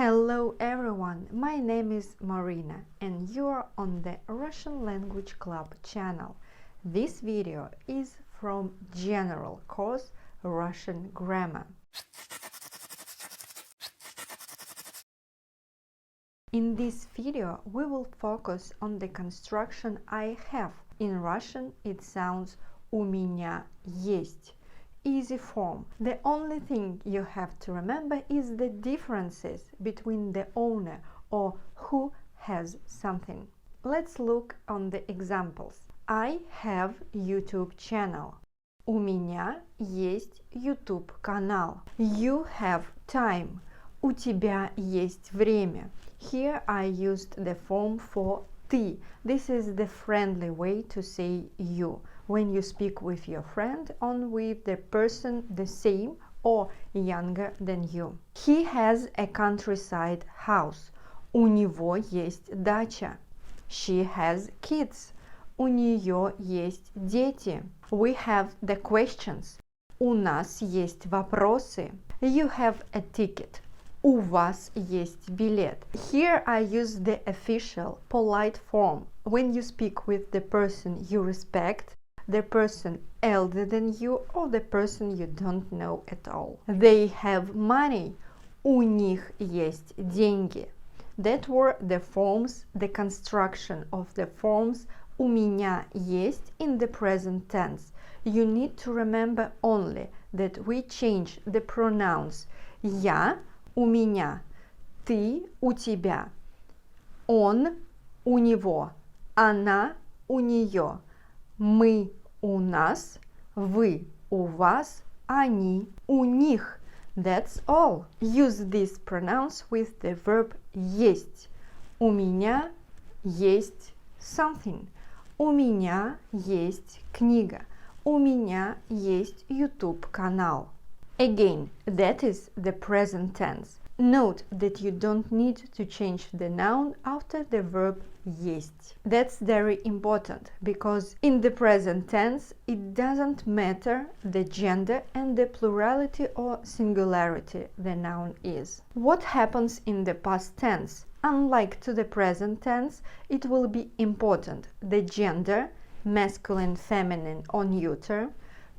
Hello everyone, my name is Marina and you're on the Russian Language Club channel. This video is from General Course Russian Grammar. In this video we will focus on the construction I have. In Russian it sounds «У меня есть». Easy form. The only thing you have to remember is the differences between the owner or who has something. Let's look on the examples. I have YouTube channel. У меня есть YouTube канал. You have time. У тебя есть время. Here I used the form for ты. This is the friendly way to say you. When you speak with your friend or with the person the same or younger than you. He has a countryside house. У него есть дача. She has kids. У нее есть дети. We have the questions. У нас есть вопросы. You have a ticket. У вас есть билет. Here I use the official, polite form. When you speak with the person you respect, the person elder than you or the person you don't know at all. They have money. У них есть деньги. That were the forms, the construction of the forms у меня есть in the present tense. You need to remember only that we change the pronouns я у меня, ты у тебя, он у него, она у нее, мы у нас, вы у вас, они у них. That's all. Use these pronouns with the verb есть. У меня есть something. У меня есть книга. У меня есть YouTube канал. Again, that is the present tense. Note that you don't need to change the noun after the verb есть. That's very important because in the present tense it doesn't matter the gender and the plurality or singularity the noun is. What happens in the past tense? Unlike to the present tense, it will be important the gender, masculine, feminine or neuter,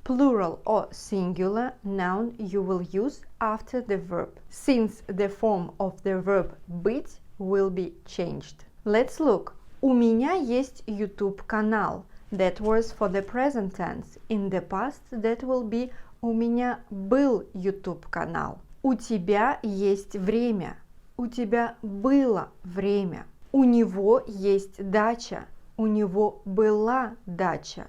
plural or singular noun you will use after the verb, since the form of the verb быть will be changed. Let's look. У меня есть YouTube канал. That was for the present tense. In the past that will be у меня был YouTube канал. У тебя есть время. У тебя было время. У него есть дача. У него была дача.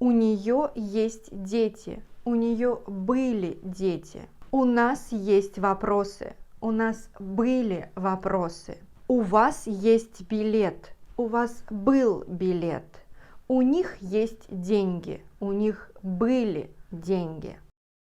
У нее есть дети. У нее были дети. У нас есть вопросы. У нас были вопросы. У вас есть билет. У вас был билет. У них есть деньги. У них были деньги.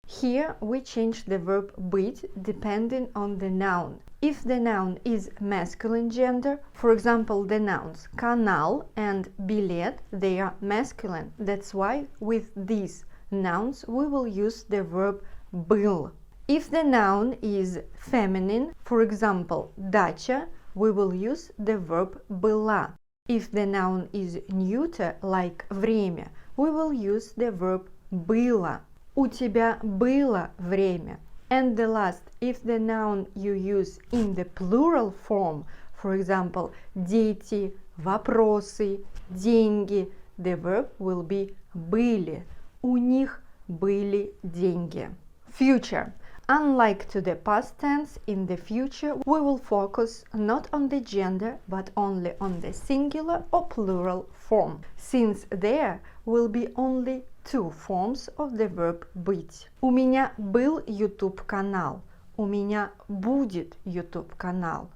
Here we change the verb быть depending on the noun. If the noun is masculine gender, for example the nouns канал and билет, they are masculine. That's why with these nouns we will use the verb был. If the noun is feminine, for example дача, we will use the verb была. If the noun is neuter, like время, we will use the verb было. У тебя было время. And the last, if the noun you use in the plural form, for example, дети, вопросы, деньги, the verb will be были. У них были деньги. Future. Unlike to the past tense, in the future we will focus not on the gender but only on the singular or plural form, since there will be only two forms of the verb быть. У меня был YouTube канал. У меня будет YouTube канал.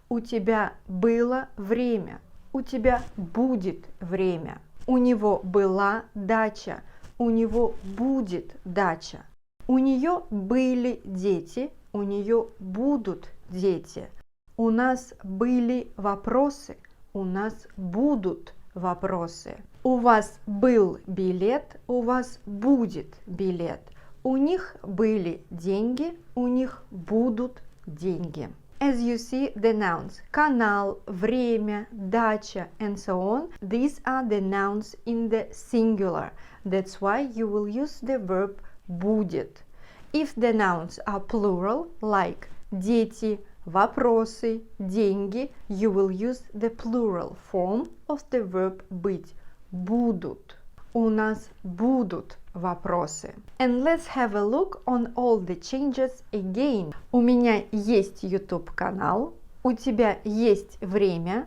У тебя было время. У тебя будет время. У него была дача. У него будет дача. У нее были дети. У нее будут дети. У нас были вопросы. У нас будут вопросы. У вас был билет, у вас будет билет. У них были деньги, у них будут деньги. As you see, the nouns канал, время, дача, and so on, these are the nouns in the singular. That's why you will use the verb будет. If the nouns are plural, like дети, вопросы, деньги, you will use the plural form of the verb быть. Будут. У нас будут вопросы. And let's have a look on all the changes again. У меня есть YouTube канал, у тебя есть время,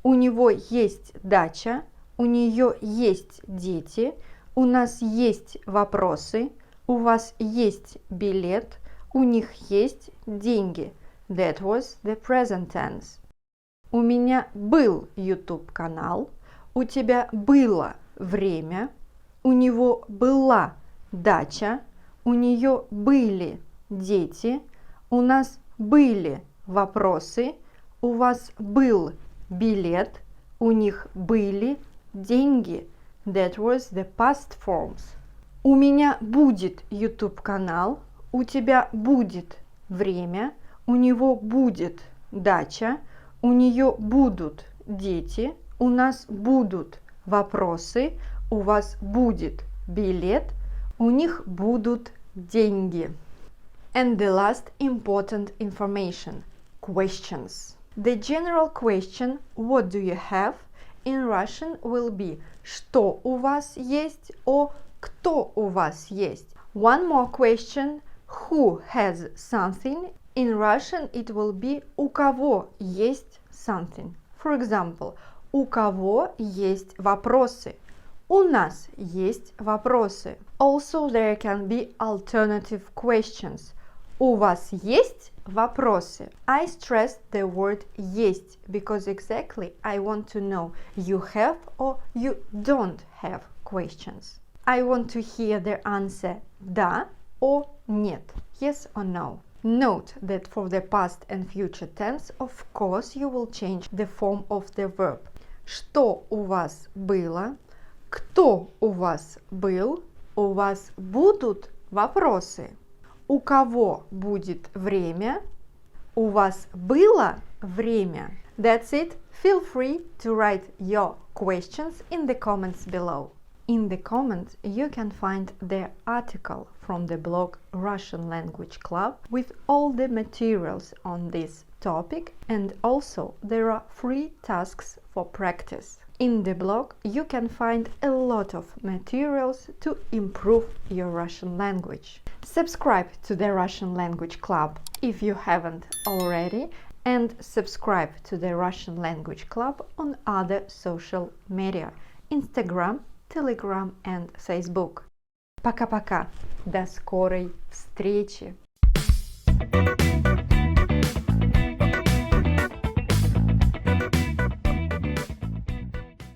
у него есть дача, у нее есть дети, у нас есть вопросы, у вас есть билет, у них есть деньги. That was the present tense. У меня был YouTube канал, у тебя было время, у него была дача, у нее были дети, у нас были вопросы, у вас был билет, у них были деньги. That was the past forms. У меня будет YouTube канал, у тебя будет время, у него будет дача, у нее будут дети, у нас будут вопросы, у вас будет билет, у них будут деньги. And the last important information, questions. The general question, what do you have, in Russian will be что у вас есть or кто у вас есть. One more question, who has something, in Russian it will be у кого есть something. For example, у кого есть вопросы? У нас есть вопросы. Also there can be alternative questions. У вас есть вопросы? I stress the word есть because exactly I want to know you have or you don't have questions. I want to hear the answer да or нет, yes or no. Note that for the past and future tense, of course, you will change the form of the verb. Что у вас было? Кто у вас был? У вас будут вопросы? У кого будет время? У вас было время? That's it. Feel free to write your questions in the comments below. In the comments, you can find the article from the blog Russian Language Club with all the materials on this topic, and also there are free tasks for practice. In the blog, you can find a lot of materials to improve your Russian language. Subscribe to the Russian Language Club if you haven't already, and subscribe to the Russian Language Club on other social media, Instagram, Telegram and Facebook. Пока-пока. До скорой встречи.